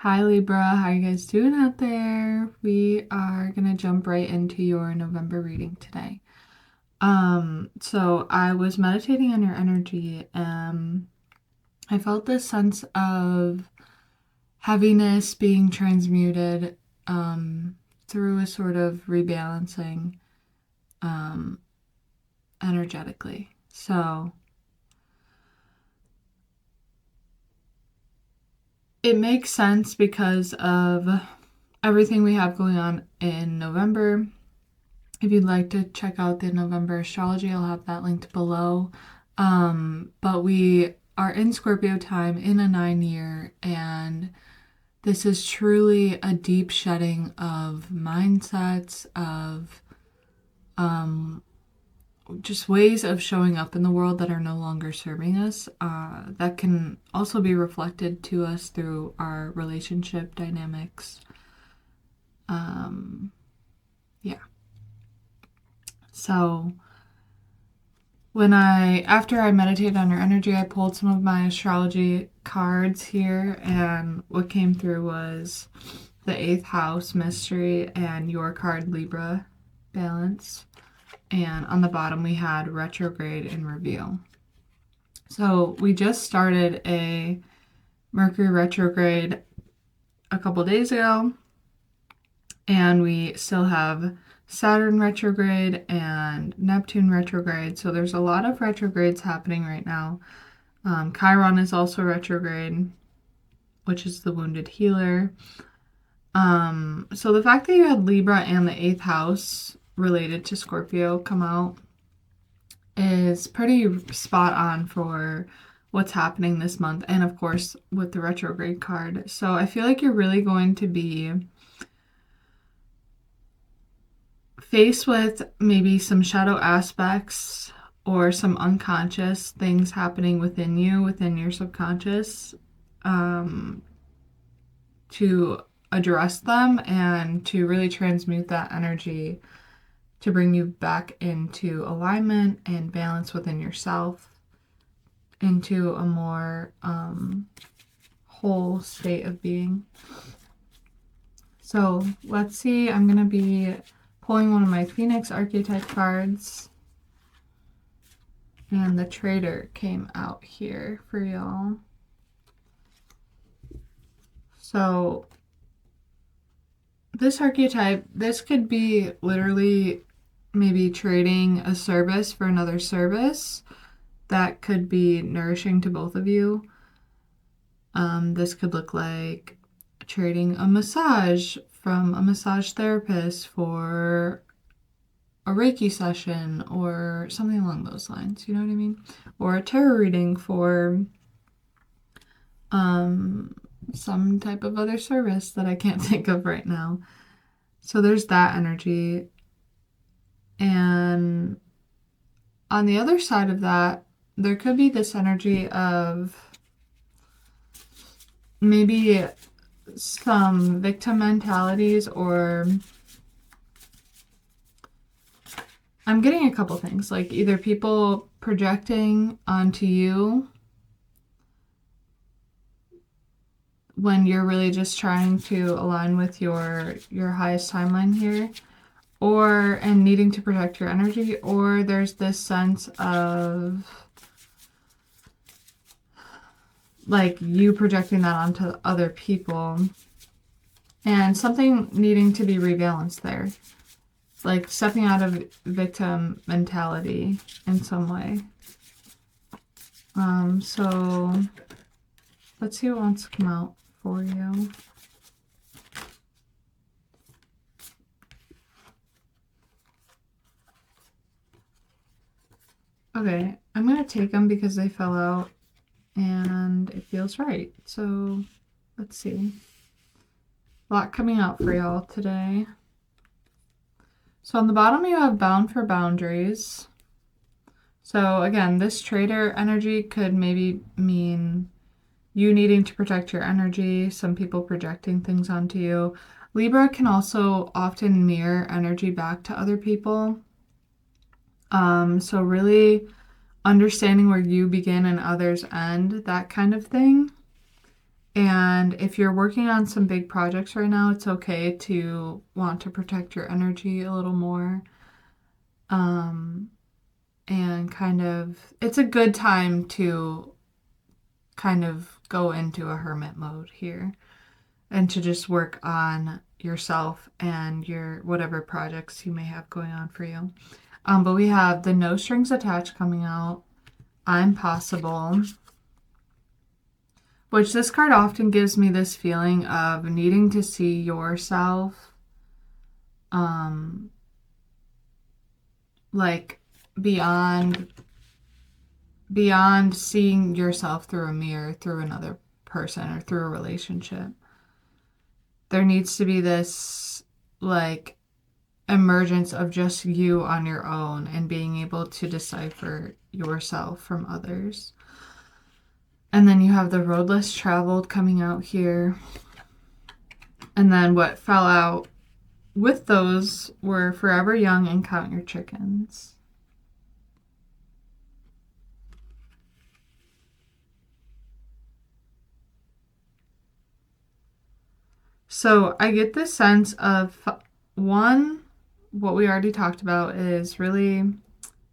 Hi Libra, how you guys doing out there? We are gonna jump right into your November reading today. So I was meditating on your energy. I felt this sense of heaviness being transmuted through a sort of rebalancing um, energetically. So it makes sense because of everything we have going on in November. If you'd like to check out the November astrology, I'll have that linked below. But we are in Scorpio time in a 9 year, and this is truly a deep shedding of mindsets, of just ways of showing up in the world that are no longer serving us. That can also be reflected to us through our relationship dynamics. Yeah. So after I meditated on your energy, I pulled some of my astrology cards here, and what came through was the 8th house mystery and your card Libra balance. And on the bottom we had retrograde in review. So we just started a Mercury retrograde a couple days ago, and we still have Saturn retrograde and Neptune retrograde. So there's a lot of retrogrades happening right now. Chiron is also retrograde, which is the wounded healer. So the fact that you had Libra and the 8th house related to Scorpio come out is pretty spot on for what's happening this month, and of course with the retrograde card. So I feel like you're really going to be faced with maybe some shadow aspects or some unconscious things happening within you, within your subconscious, to address them and to really transmute that energy to bring you back into alignment and balance within yourself, into a more whole state of being. So let's see, I'm going to be pulling one of my Phoenix archetype cards, and the Trader came out here for y'all. So this archetype, this could be literally maybe trading a service for another service that could be nourishing to both of you. This could look like trading a massage from a massage therapist for a Reiki session or something along those lines, you know what I mean? Or a tarot reading for some type of other service that I can't think of right now. So there's that energy. And on the other side of that, there could be this energy of maybe some victim mentalities, or I'm getting a couple things, like either people projecting onto you when you're really just trying to align with your highest timeline here, and needing to protect your energy, or there's this sense of like you projecting that onto other people and something needing to be rebalanced there, like stepping out of victim mentality in some way. So let's see what wants to come out for you. Okay, I'm going to take them because they fell out and it feels right. So let's see. A lot coming out for y'all today. So on the bottom you have bound for boundaries. So again, this trader energy could maybe mean you needing to protect your energy, some people projecting things onto you. Libra can also often mirror energy back to other people. So really understanding where you begin and others end, that kind of thing. And if you're working on some big projects right now, it's okay to want to protect your energy a little more. And kind of, it's a good time to kind of go into a hermit mode here and to just work on yourself and your whatever projects you may have going on for you. But we have the No Strings Attached coming out. I'm Possible. Which this card often gives me this feeling of needing to see yourself like beyond seeing yourself through a mirror, through another person or through a relationship. There needs to be this like emergence of just you on your own and being able to decipher yourself from others. And then you have the Road Less Traveled coming out here. And then what fell out with those were Forever Young and Count Your Chickens. So I get this sense of, one, what we already talked about is really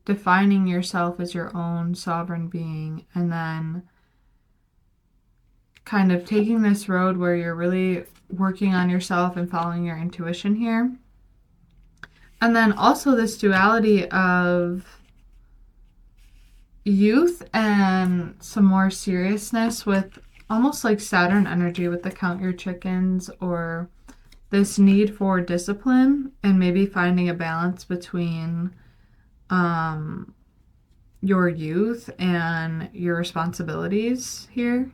defining yourself as your own sovereign being, and then kind of taking this road where you're really working on yourself and following your intuition here. And then also this duality of youth and some more seriousness with almost like Saturn energy with the Count Your Chickens, or this need for discipline and maybe finding a balance between your youth and your responsibilities here.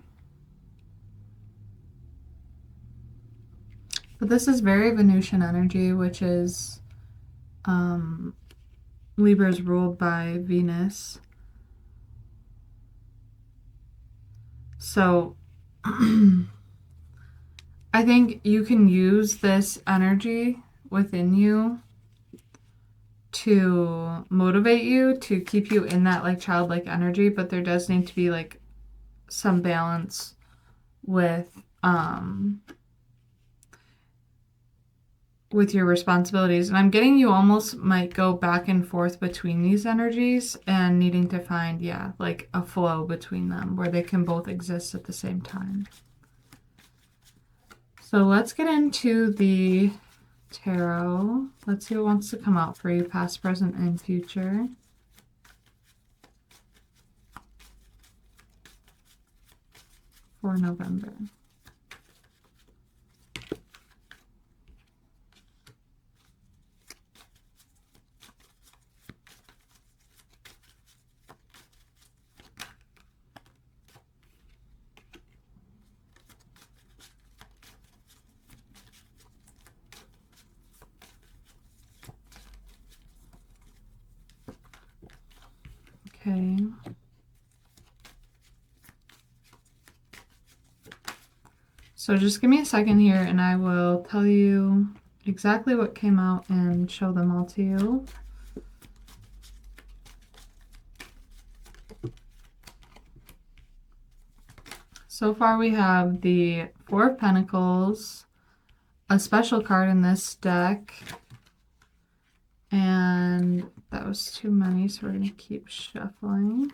But this is very Venusian energy, which is Libra is ruled by Venus. So I think you can use this energy within you to motivate you, to keep you in that like childlike energy, but there does need to be like some balance with your responsibilities. And I'm getting you almost might go back and forth between these energies and needing to find, like a flow between them where they can both exist at the same time. So let's get into the tarot. Let's see what wants to come out for you, past, present, and future. For November. Okay. So just give me a second here and I will tell you exactly what came out and show them all to you. So far we have the Four of Pentacles, a special card in this deck, and that was too many, so we're going to keep shuffling.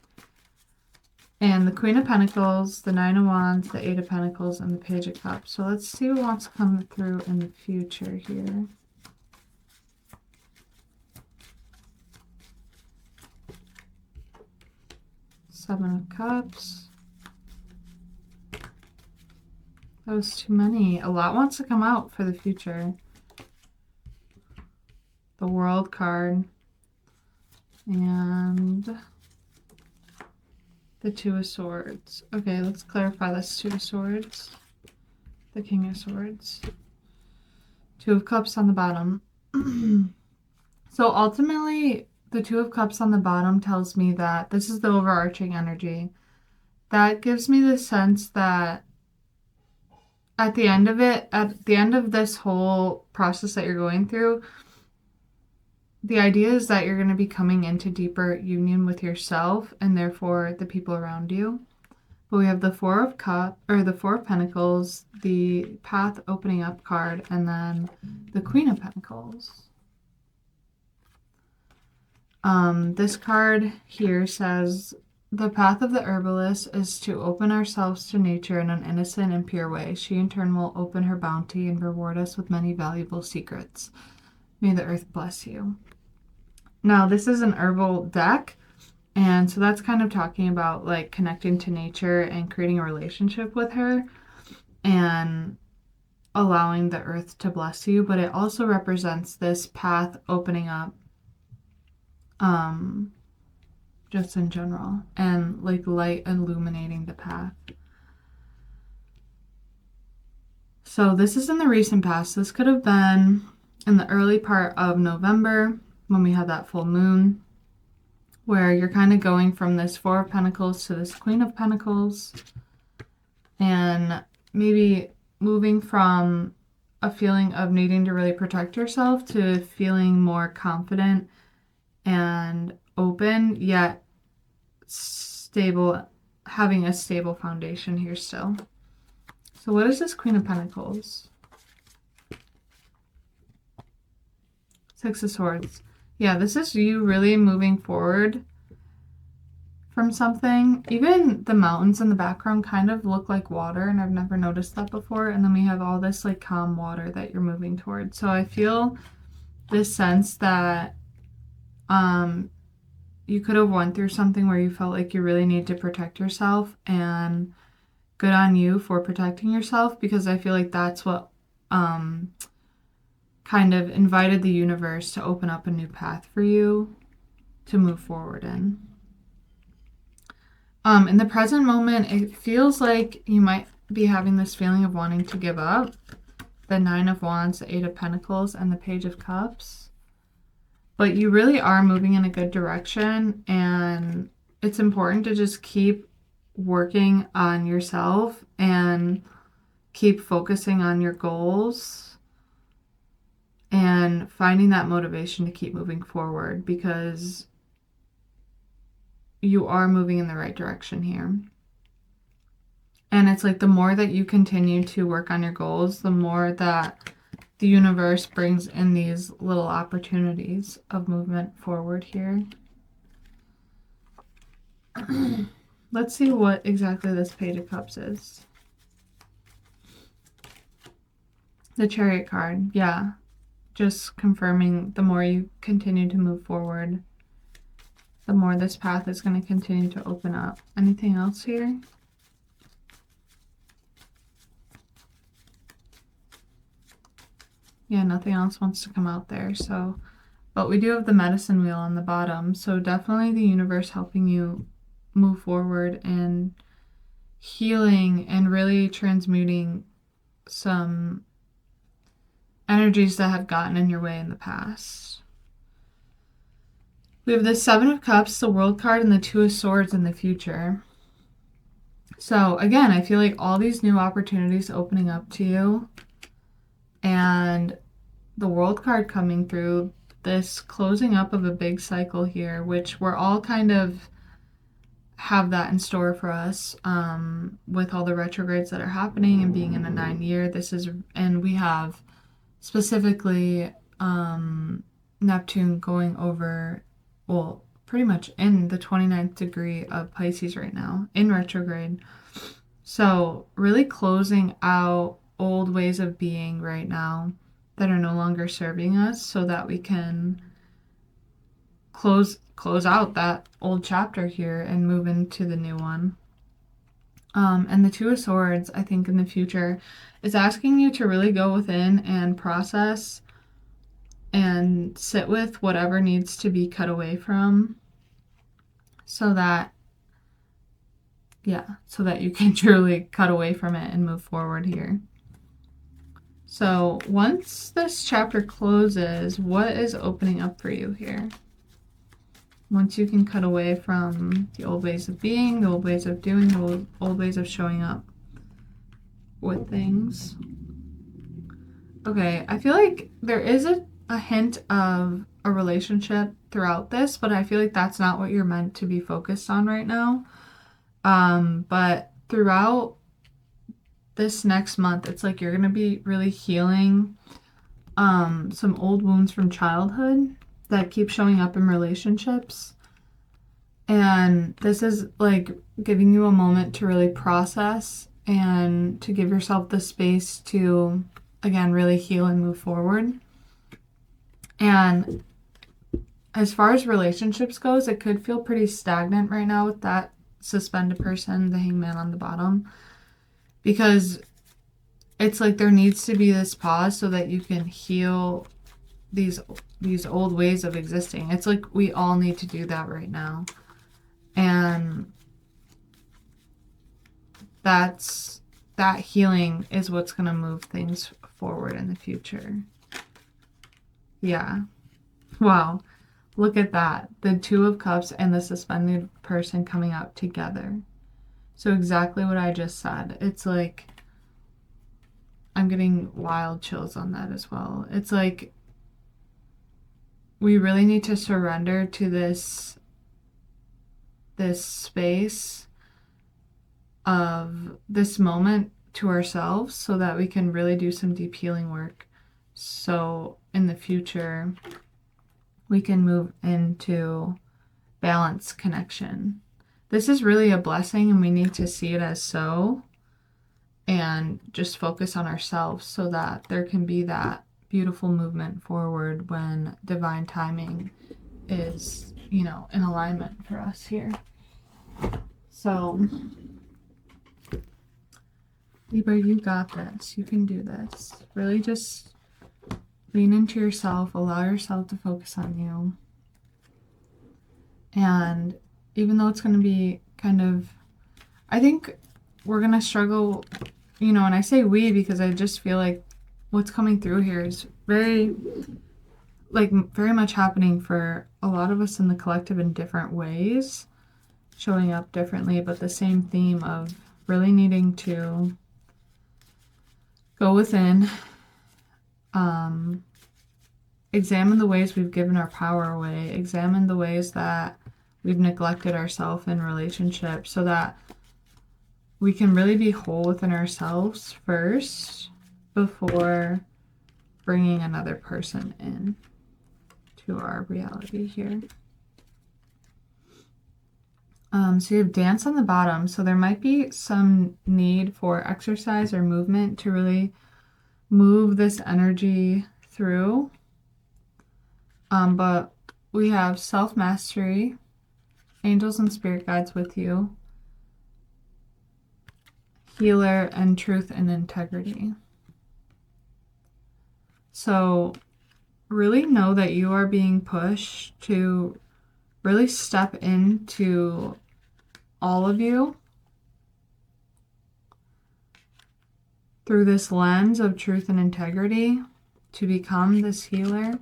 And the Queen of Pentacles, the Nine of Wands, the Eight of Pentacles, and the Page of Cups. So let's see what wants to come through in the future here. Seven of Cups. That was too many. A lot wants to come out for the future. The World card. And the Two of Swords. Okay, let's clarify this. Two of Swords. The King of Swords. Two of Cups on the bottom. So ultimately, the Two of Cups on the bottom tells me that this is the overarching energy. That gives me the sense that at the end of it, at the end of this whole process that you're going through, the idea is that you're going to be coming into deeper union with yourself and therefore the people around you. But we have the Four of the Four of Pentacles, the Path opening up card, and then the Queen of Pentacles. This card here says, the path of the herbalist is to open ourselves to nature in an innocent and pure way. She in turn will open her bounty and reward us with many valuable secrets. May the earth bless you. Now, this is an herbal deck, and so that's kind of talking about like connecting to nature and creating a relationship with her and allowing the earth to bless you. But it also represents this path opening up just in general, and like light illuminating the path. So this is in the recent past. This could have been in the early part of November when we had that full moon, where you're kind of going from this Four of Pentacles to this Queen of Pentacles, and maybe moving from a feeling of needing to really protect yourself to feeling more confident and open, yet stable, having a stable foundation here still. So what is this Queen of Pentacles? Six of Swords. Yeah, this is you really moving forward from something. Even the mountains in the background kind of look like water, and I've never noticed that before. And then we have all this like calm water that you're moving towards. So I feel this sense that you could have went through something where you felt like you really need to protect yourself, and good on you for protecting yourself, because I feel like that's what kind of invited the universe to open up a new path for you to move forward in. In the present moment, it feels like you might be having this feeling of wanting to give up. The Nine of Wands, the Eight of Pentacles, and the Page of Cups. But you really are moving in a good direction, and it's important to just keep working on yourself and keep focusing on your goals and finding that motivation to keep moving forward, because you are moving in the right direction here. And it's like the more that you continue to work on your goals, the more that the universe brings in these little opportunities of movement forward here. Let's see what exactly this Page of Cups is. The Chariot card. Yeah. Just confirming the more you continue to move forward, the more this path is going to continue to open up. Anything else here? Yeah, nothing else wants to come out there. So, but we do have the medicine wheel on the bottom. So definitely the universe helping you move forward and healing and really transmuting some energies that have gotten in your way in the past. We have the Seven of Cups, the World card, and the Two of Swords in the future. So again, I feel like all these new opportunities opening up to you, and the World card coming through, this closing up of a big cycle here, which we're all kind of have that in store for us with all the retrogrades that are happening and being in a 9-year. This is, and we have specifically Neptune going over, well, pretty much in the 29th degree of Pisces right now, in retrograde. So really closing out old ways of being right now that are no longer serving us, so that we can close out that old chapter here and move into the new one. And the Two of Swords, I think in the future, is asking you to really go within and process and sit with whatever needs to be cut away from, so that you can truly cut away from it and move forward here. So once this chapter closes, what is opening up for you here? Once you can cut away from the old ways of being, the old ways of doing, the old ways of showing up with things. Okay, I feel like there is a hint of a relationship throughout this, but I feel like that's not what you're meant to be focused on right now. But throughout this next month, it's like you're going to be really healing some old wounds from childhood that keep showing up in relationships. And this is like giving you a moment to really process and to give yourself the space to, again, really heal and move forward. And as far as relationships goes, it could feel pretty stagnant right now with that suspended person, the hangman on the bottom, because it's like there needs to be this pause so that you can heal these old ways of existing. It's like we all need to do that right now. And that healing is what's going to move things forward in the future. Yeah. Wow. Look at that. The Two of Cups and the suspended person coming out together. So exactly what I just said. It's like, I'm getting wild chills on that as well. It's like, we really need to surrender to this space of this moment to ourselves so that we can really do some deep healing work. So in the future, we can move into balance connection. This is really a blessing, and we need to see it as so and just focus on ourselves so that there can be that beautiful movement forward when divine timing is, in alignment for us here. So, Libra, you got this. You can do this. Really just lean into yourself. Allow yourself to focus on you. And even though it's going to be kind of, I think we're going to struggle, and I say we because I just feel like what's coming through here is very much happening for a lot of us in the collective in different ways, showing up differently, but the same theme of really needing to go within, examine the ways we've given our power away, examine the ways that we've neglected ourselves in relationships so that we can really be whole within ourselves first before bringing another person in to our reality here. So you have dance on the bottom. So there might be some need for exercise or movement to really move this energy through. But we have self-mastery, angels and spirit guides with you, healer, and truth and integrity. So really know that you are being pushed to really step into all of you through this lens of truth and integrity to become this healer.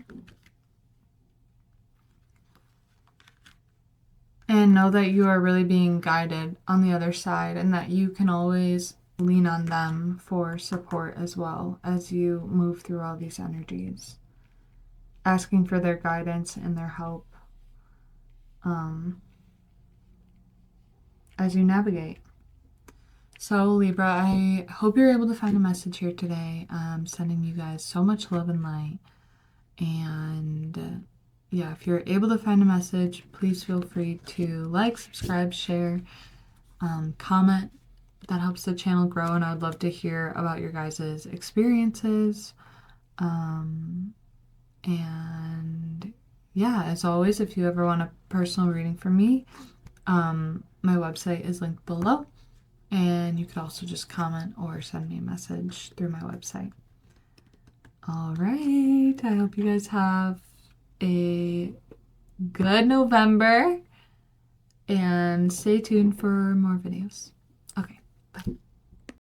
And know that you are really being guided on the other side and that you can always lean on them for support as well as you move through all these energies. Asking for their guidance and their help as you navigate. So Libra, I hope you're able to find a message here today. I'm sending you guys so much love and light. And yeah, if you're able to find a message, please feel free to like, subscribe, share, comment. That helps the channel grow, and I would love to hear about your guys' experiences. And yeah, as always, if you ever want a personal reading from me, my website is linked below, and you could also just comment or send me a message through my website. All right, I hope you guys have a good November, and stay tuned for more videos. Okay, bye.